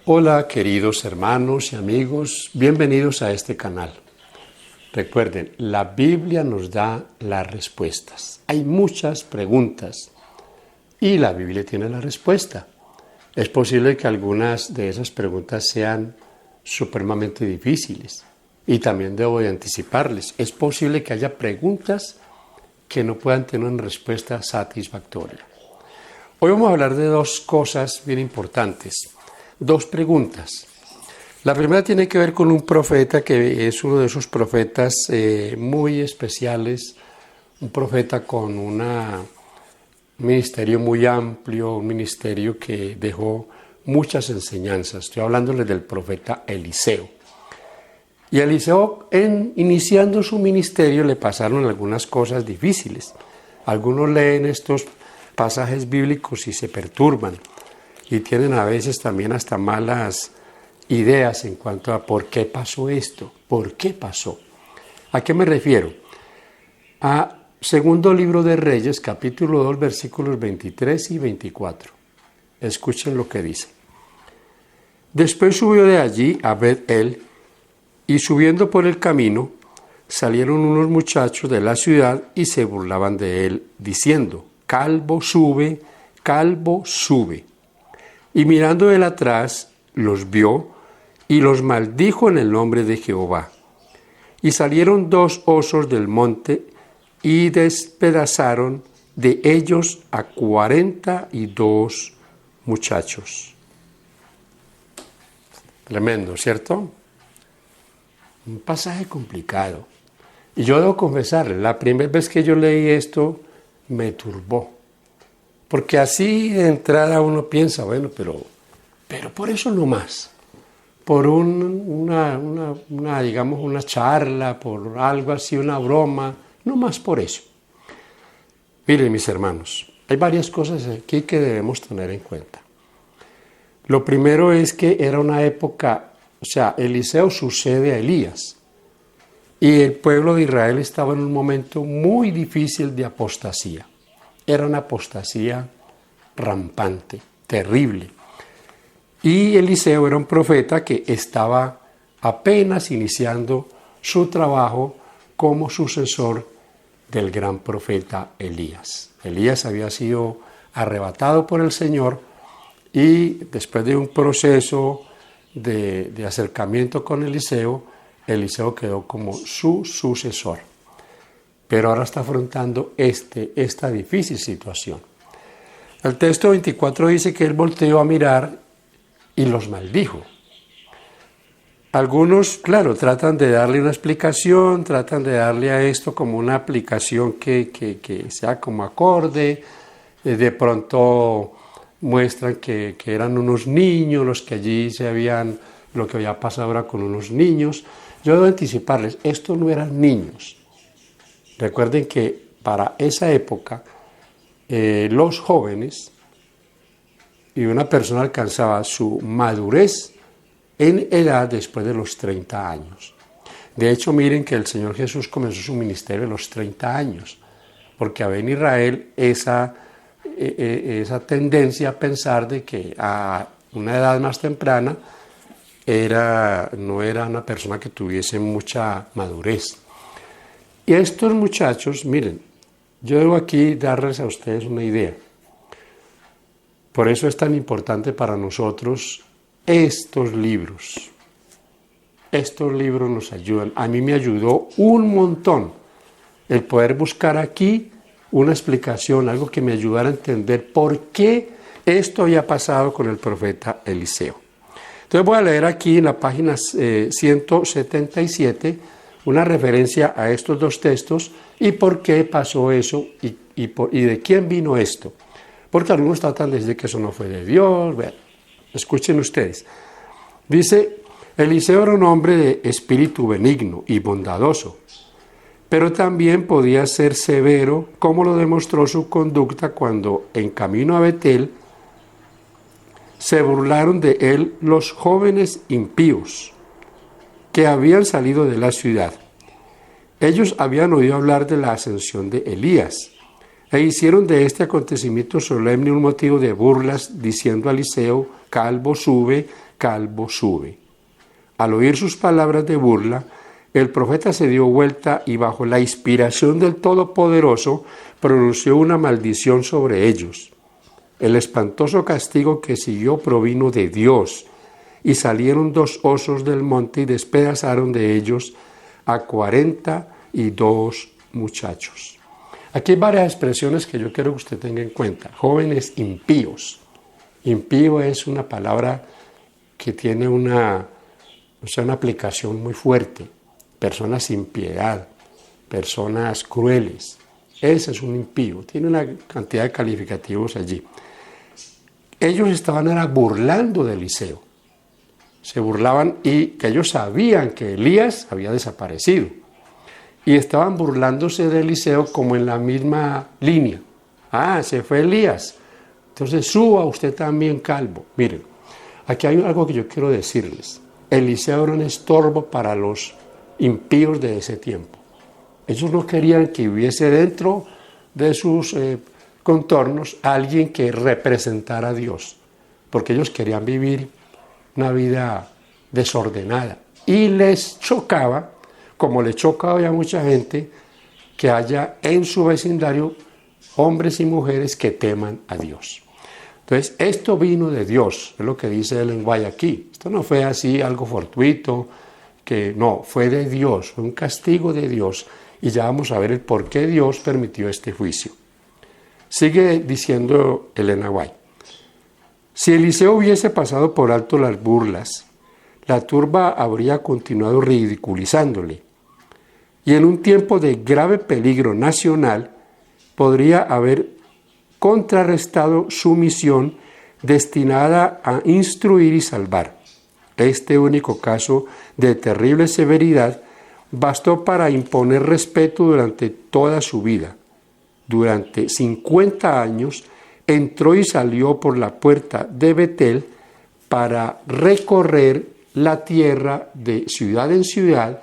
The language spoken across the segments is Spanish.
Hola queridos hermanos y amigos, bienvenidos a este canal. Recuerden, la Biblia nos da las respuestas. Hay muchas preguntas y la Biblia tiene la respuesta. Es posible que algunas de esas preguntas sean supremamente difíciles y también debo de anticiparles. Es posible que haya preguntas que no puedan tener una respuesta satisfactoria. Hoy vamos a hablar de dos cosas bien importantes. Dos preguntas. La primera tiene que ver con un profeta que es uno de esos profetas muy especiales, un profeta con un ministerio muy amplio, un ministerio que dejó muchas enseñanzas. Estoy hablándoles del profeta Eliseo. Y a Eliseo, iniciando su ministerio, le pasaron algunas cosas difíciles. Algunos leen estos pasajes bíblicos y se perturban. Y tienen a veces también hasta malas ideas en cuanto a por qué pasó esto, por qué pasó. ¿A qué me refiero? A segundo libro de Reyes, capítulo 2, versículos 23 y 24. Escuchen lo que dice. Después subió de allí a Bet-el, y subiendo por el camino, salieron unos muchachos de la ciudad y se burlaban de él, diciendo, calvo sube, calvo sube. Y mirando él atrás, los vio y los maldijo en el nombre de Jehová. Y salieron dos osos del monte y despedazaron de ellos a 42 muchachos. Tremendo, ¿cierto? Un pasaje complicado. Y yo debo confesarle, la primera vez que yo leí esto me turbó. Porque así de entrada uno piensa, bueno, pero por eso no más. Por digamos, una charla, por algo así, una broma, no más por eso. Miren, mis hermanos, hay varias cosas aquí que debemos tener en cuenta. Lo primero es que era una época, Eliseo sucede a Elías. Y el pueblo de Israel estaba en un momento muy difícil de apostasía. Era una apostasía rampante, terrible. Y Eliseo era un profeta que estaba apenas iniciando su trabajo como sucesor del gran profeta Elías. Elías había sido arrebatado por el Señor y después de un proceso de acercamiento con Eliseo, Eliseo quedó como su sucesor. Pero ahora está afrontando esta difícil situación. El texto 24 dice que él volteó a mirar y los maldijo. Algunos, claro, tratan de darle una explicación, tratan de darle a esto como una aplicación que sea como acorde. De pronto muestran que eran unos niños los que allí lo que había pasado ahora con unos niños. Yo debo anticiparles, estos no eran niños. Recuerden que para esa época los jóvenes y una persona alcanzaba su madurez en edad después de los 30 años. De hecho, miren que el Señor Jesús comenzó su ministerio a los 30 años, porque había en Israel esa tendencia a pensar de que a una edad más temprana no era una persona que tuviese mucha madurez. Y estos muchachos, miren, yo debo aquí darles a ustedes una idea. Por eso es tan importante para nosotros estos libros. Estos libros nos ayudan. A mí me ayudó un montón el poder buscar aquí una explicación, algo que me ayudara a entender por qué esto había pasado con el profeta Eliseo. Entonces voy a leer aquí en la página 177 una referencia a estos dos textos y por qué pasó eso y de quién vino esto. Porque algunos tratan de decir que eso no fue de Dios. Bueno, escuchen ustedes. Dice, Eliseo era un hombre de espíritu benigno y bondadoso, pero también podía ser severo, como lo demostró su conducta cuando en camino a Betel se burlaron de él los jóvenes impíos que habían salido de la ciudad. Ellos habían oído hablar de la ascensión de Elías e hicieron de este acontecimiento solemne un motivo de burlas, diciendo a Eliseo, calvo sube, calvo sube. Al oír sus palabras de burla, el profeta se dio vuelta y bajo la inspiración del Todopoderoso pronunció una maldición sobre ellos. El espantoso castigo que siguió provino de Dios, y salieron 2 osos del monte y despedazaron de ellos a 42 muchachos. Aquí hay varias expresiones que yo quiero que usted tenga en cuenta. Jóvenes impíos. Impío es una palabra que tiene una aplicación muy fuerte. Personas sin piedad, personas crueles. Ese es un impío. Tiene una cantidad de calificativos allí. Ellos estaban burlando de Eliseo. Se burlaban y que ellos sabían que Elías había desaparecido. Y estaban burlándose de Eliseo como en la misma línea. Ah, se fue Elías. Entonces suba usted también calvo. Miren, aquí hay algo que yo quiero decirles. Eliseo era un estorbo para los impíos de ese tiempo. Ellos no querían que hubiese dentro de sus contornos alguien que representara a Dios, porque ellos querían vivir una vida desordenada. Y les chocaba, como le choca hoy a mucha gente, que haya en su vecindario hombres y mujeres que teman a Dios. Entonces, esto vino de Dios, es lo que dice Ellen White aquí. Esto no fue así algo fortuito, que no, fue de Dios, fue un castigo de Dios. Y ya vamos a ver el por qué Dios permitió este juicio. Sigue diciendo Ellen White. Si Eliseo hubiese pasado por alto las burlas, la turba habría continuado ridiculizándole. Y en un tiempo de grave peligro nacional, podría haber contrarrestado su misión destinada a instruir y salvar. Este único caso de terrible severidad bastó para imponer respeto durante toda su vida. Durante 50 años entró y salió por la puerta de Betel para recorrer la tierra de ciudad en ciudad,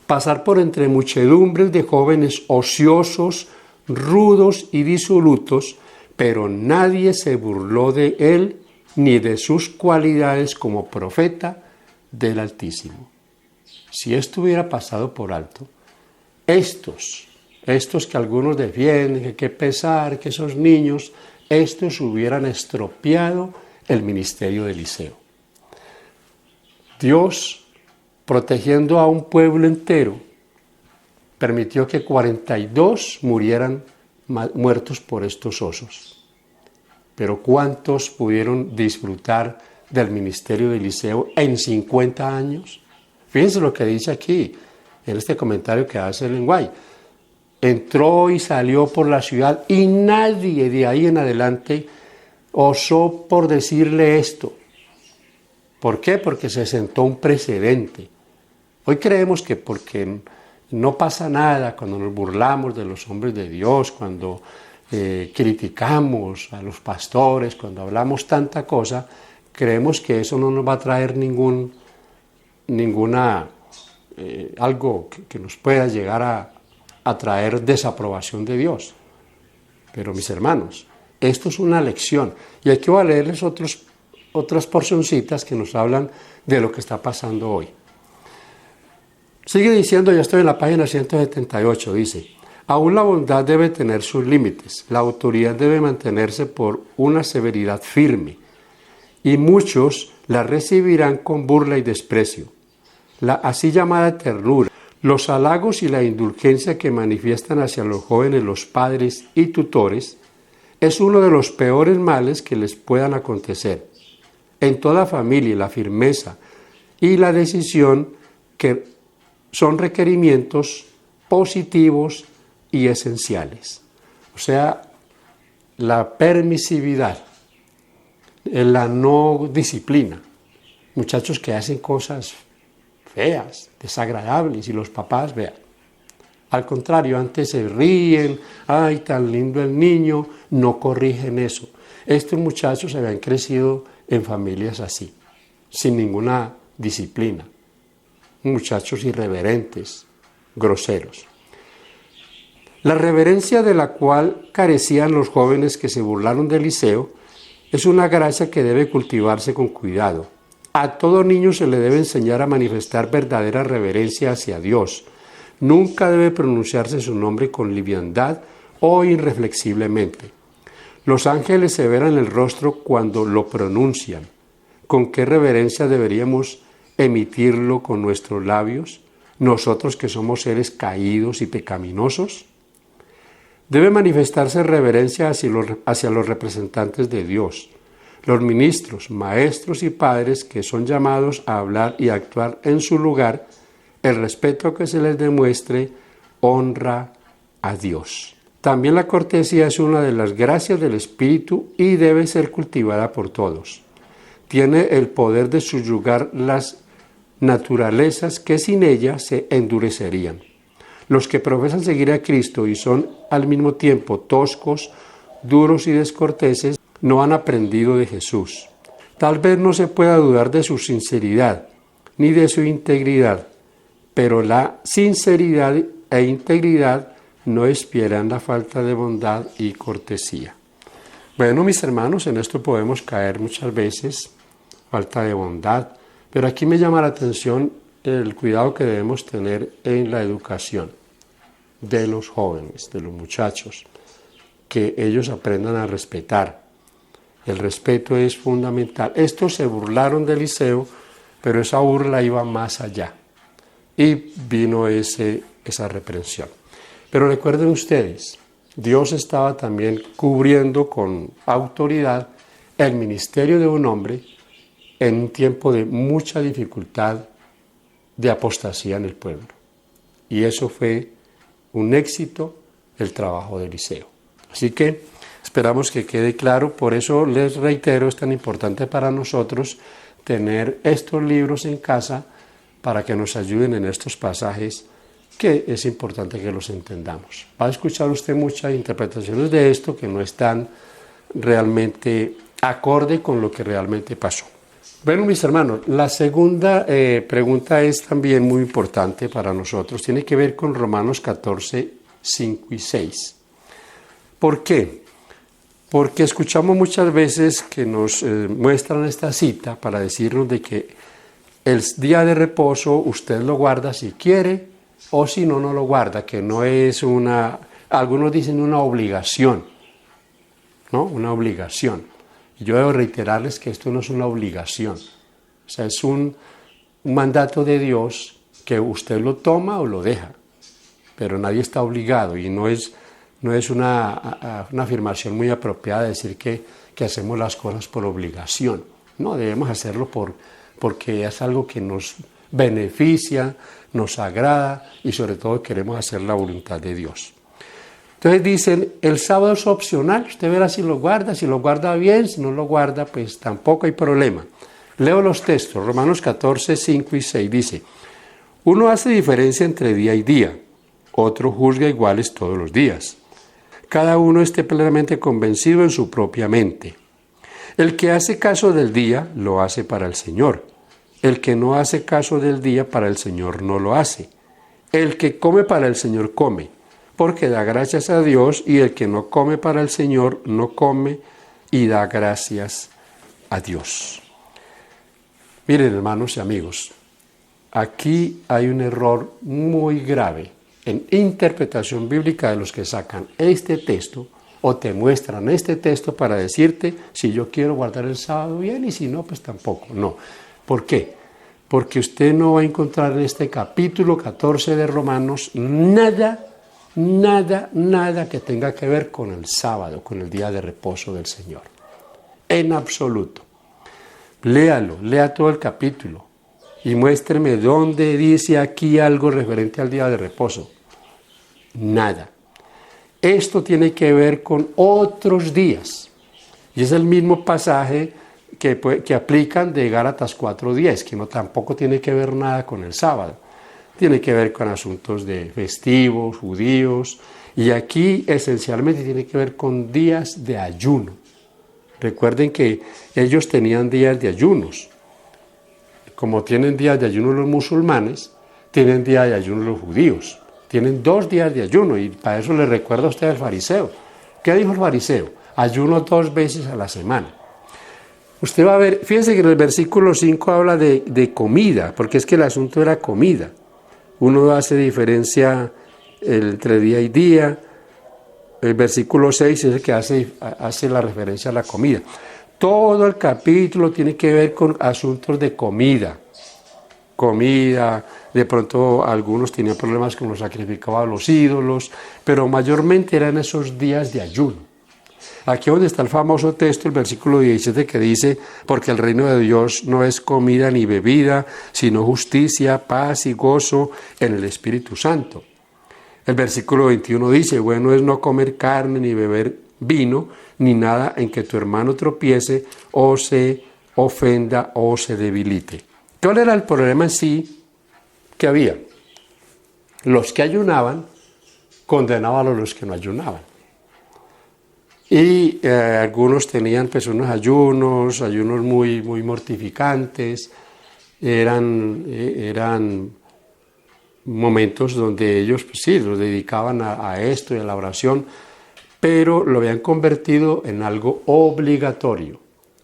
pasar por entre muchedumbres de jóvenes ociosos, rudos y disolutos, pero nadie se burló de él ni de sus cualidades como profeta del Altísimo. Si esto hubiera pasado por alto, estos que algunos defienden, que pesar, que esos niños, estos hubieran estropeado el ministerio de Eliseo. Dios, protegiendo a un pueblo entero, permitió que 42 murieran muertos por estos osos. Pero ¿cuántos pudieron disfrutar del ministerio de Eliseo en 50 años? Fíjense lo que dice aquí, en este comentario que hace Ellen White. Entró y salió por la ciudad y nadie de ahí en adelante osó por decirle esto. ¿Por qué? Porque se sentó un precedente. Hoy creemos que porque no pasa nada cuando nos burlamos de los hombres de Dios, cuando criticamos a los pastores, cuando hablamos tanta cosa, creemos que eso no nos va a traer algo que nos pueda llegar a traer desaprobación de Dios. Pero mis hermanos, esto es una lección. Y aquí voy a leerles otras porcioncitas que nos hablan de lo que está pasando hoy. Sigue diciendo, ya estoy en la página 178, dice: aún la bondad debe tener sus límites, la autoridad debe mantenerse por una severidad firme, y muchos la recibirán con burla y desprecio. La así llamada ternura, los halagos y la indulgencia que manifiestan hacia los jóvenes los padres y tutores, es uno de los peores males que les puedan acontecer. En toda familia, la firmeza y la decisión que son requerimientos positivos y esenciales. O sea, la permisividad, la no disciplina. Muchachos que hacen cosas feas, desagradables, y los papás, vean. Al contrario, antes se ríen, ¡ay, tan lindo el niño!, no corrigen eso. Estos muchachos habían crecido en familias así, sin ninguna disciplina. Muchachos irreverentes, groseros. La reverencia de la cual carecían los jóvenes que se burlaron de Eliseo es una gracia que debe cultivarse con cuidado. A todo niño se le debe enseñar a manifestar verdadera reverencia hacia Dios. Nunca debe pronunciarse su nombre con liviandad o irreflexiblemente. Los ángeles se verán en el rostro cuando lo pronuncian. ¿Con qué reverencia deberíamos emitirlo con nuestros labios, nosotros que somos seres caídos y pecaminosos? Debe manifestarse reverencia hacia los representantes de Dios, los ministros, maestros y padres que son llamados a hablar y actuar en su lugar. El respeto que se les demuestre honra a Dios. También la cortesía es una de las gracias del Espíritu y debe ser cultivada por todos. Tiene el poder de subyugar las naturalezas que sin ella se endurecerían. Los que profesan seguir a Cristo y son al mismo tiempo toscos, duros y descorteses, no han aprendido de Jesús. Tal vez no se pueda dudar de su sinceridad ni de su integridad, pero la sinceridad e integridad no espieran la falta de bondad y cortesía. Bueno, mis hermanos, en esto podemos caer muchas veces, falta de bondad, pero aquí me llama la atención el cuidado que debemos tener en la educación de los jóvenes, de los muchachos, que ellos aprendan a respetar. El respeto es fundamental. Estos se burlaron de Eliseo, pero esa burla iba más allá y vino esa reprensión. Pero recuerden ustedes, Dios estaba también cubriendo con autoridad el ministerio de un hombre en un tiempo de mucha dificultad de apostasía en el pueblo. Y eso fue un éxito el trabajo de Eliseo. Así que esperamos que quede claro, por eso les reitero, es tan importante para nosotros tener estos libros en casa para que nos ayuden en estos pasajes que es importante que los entendamos. Va a escuchar usted muchas interpretaciones de esto que no están realmente acorde con lo que realmente pasó. Bueno, mis hermanos, la segunda pregunta es también muy importante para nosotros. Tiene que ver con Romanos 14, 5 y 6. ¿Por qué? Porque escuchamos muchas veces que nos muestran esta cita para decirnos de que el día de reposo usted lo guarda si quiere o si no, no lo guarda, que no es algunos dicen una obligación, ¿no? Una obligación. Yo debo reiterarles que esto no es una obligación, o sea, es un mandato de Dios que usted lo toma o lo deja, pero nadie está obligado y no es una afirmación muy apropiada decir que hacemos las cosas por obligación. No, debemos hacerlo porque es algo que nos beneficia, nos agrada y sobre todo queremos hacer la voluntad de Dios. Entonces dicen, el sábado es opcional, usted verá si lo guarda bien, si no lo guarda, pues tampoco hay problema. Leo los textos, Romanos 14, 5 y 6 dice, uno hace diferencia entre día y día, otro juzga iguales todos los días. Cada uno esté plenamente convencido en su propia mente. El que hace caso del día, lo hace para el Señor. El que no hace caso del día, para el Señor no lo hace. El que come para el Señor come, porque da gracias a Dios, y el que no come para el Señor no come y da gracias a Dios. Miren, hermanos y amigos, aquí hay un error muy grave en interpretación bíblica de los que sacan este texto o te muestran este texto para decirte si yo quiero guardar el sábado bien y si no, pues tampoco. No. ¿Por qué? Porque usted no va a encontrar en este capítulo 14 de Romanos nada que tenga que ver con el sábado, con el día de reposo del Señor. En absoluto. Léalo, lea todo el capítulo y muéstreme dónde dice aquí algo referente al día de reposo. Nada. Esto tiene que ver con otros días. Y es el mismo pasaje que aplican de Gálatas 4:10, que no tampoco tiene que ver nada con el sábado. Tiene que ver con asuntos de festivos, judíos, y aquí esencialmente tiene que ver con días de ayuno. Recuerden que ellos tenían días de ayunos. Como tienen días de ayuno los musulmanes, tienen días de ayuno los judíos. Tienen 2 días de ayuno, y para eso le recuerda a usted al fariseo. ¿Qué dijo el fariseo? Ayuno 2 veces a la semana. Usted va a ver, fíjense que en el versículo 5 habla de comida, porque es que el asunto era comida. Uno hace diferencia entre día y día. El versículo 6 es el que hace la referencia a la comida. Todo el capítulo tiene que ver con asuntos de comida. Comida, de pronto algunos tenían problemas con los sacrificados a los ídolos, pero mayormente eran esos días de ayuno. Aquí donde está el famoso texto, el versículo 17 que dice, porque el reino de Dios no es comida ni bebida, sino justicia, paz y gozo en el Espíritu Santo. El versículo 21 dice, bueno es no comer carne ni beber vino, ni nada en que tu hermano tropiece o se ofenda o se debilite. ¿Cuál era el problema en sí que había? Los que ayunaban condenaban a los que no ayunaban. Y algunos tenían pues unos ayunos muy mortificantes, eran momentos donde ellos pues sí, los dedicaban a esto y a la oración, pero lo habían convertido en algo obligatorio.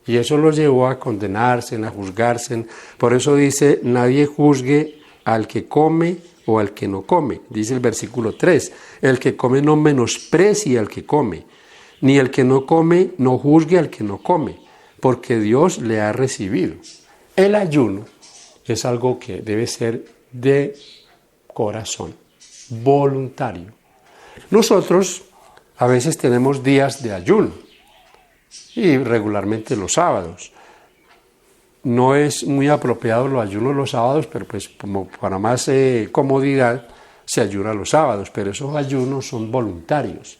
Y eso los llevó a condenarse, a juzgarse. Por eso dice, nadie juzgue al que come o al que no come. Dice el versículo 3, el que come no menosprecie al que come, ni el que no come no juzgue al que no come, porque Dios le ha recibido. El ayuno es algo que debe ser de corazón, voluntario. Nosotros a veces tenemos días de ayuno, y regularmente los sábados. No es muy apropiado los ayunos los sábados, pero pues como para más comodidad se ayuna los sábados, pero esos ayunos son voluntarios.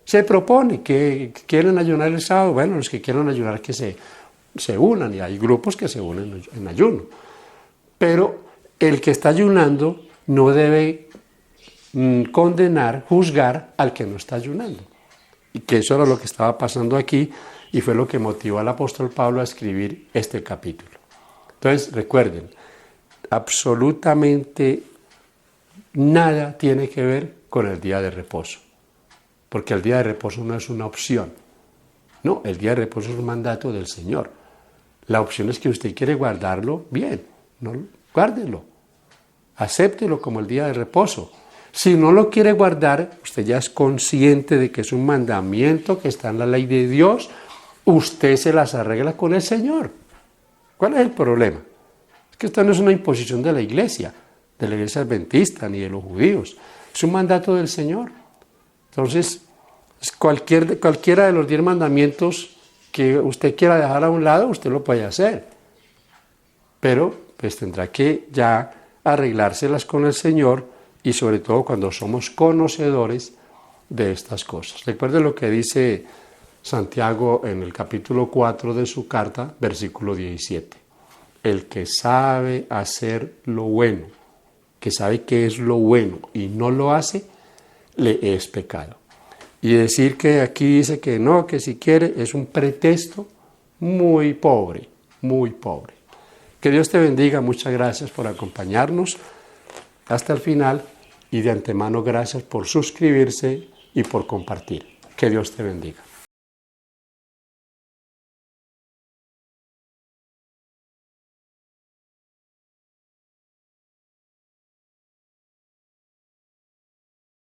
Se propone que quieren ayunar el sábado, bueno, los que quieran ayunar que se unan, y hay grupos que se unen en ayuno. Pero el que está ayunando no debe condenar, juzgar al que no está ayunando. Y que eso era lo que estaba pasando aquí, y fue lo que motivó al apóstol Pablo a escribir este capítulo. Entonces, recuerden, absolutamente nada tiene que ver con el día de reposo, porque el día de reposo no es una opción. No, el día de reposo es un mandato del Señor. La opción es que usted quiere guardarlo, bien, no, guárdelo, acéptelo como el día de reposo. Si no lo quiere guardar, usted ya es consciente de que es un mandamiento que está en la ley de Dios, usted se las arregla con el Señor. ¿Cuál es el problema? Es que esto no es una imposición de la iglesia adventista ni de los judíos, es un mandato del Señor. Entonces, cualquiera de los 10 mandamientos que usted quiera dejar a un lado, usted lo puede hacer. Pero pues tendrá que ya arreglárselas con el Señor, y sobre todo cuando somos conocedores de estas cosas. Recuerde lo que dice Santiago en el capítulo 4 de su carta, versículo 17. El que sabe hacer lo bueno, que sabe qué es lo bueno y no lo hace, le es pecado. Y decir que aquí dice que no, que si quiere, es un pretexto muy pobre, muy pobre. Que Dios te bendiga, muchas gracias por acompañarnos hasta el final, y de antemano gracias por suscribirse y por compartir. Que Dios te bendiga.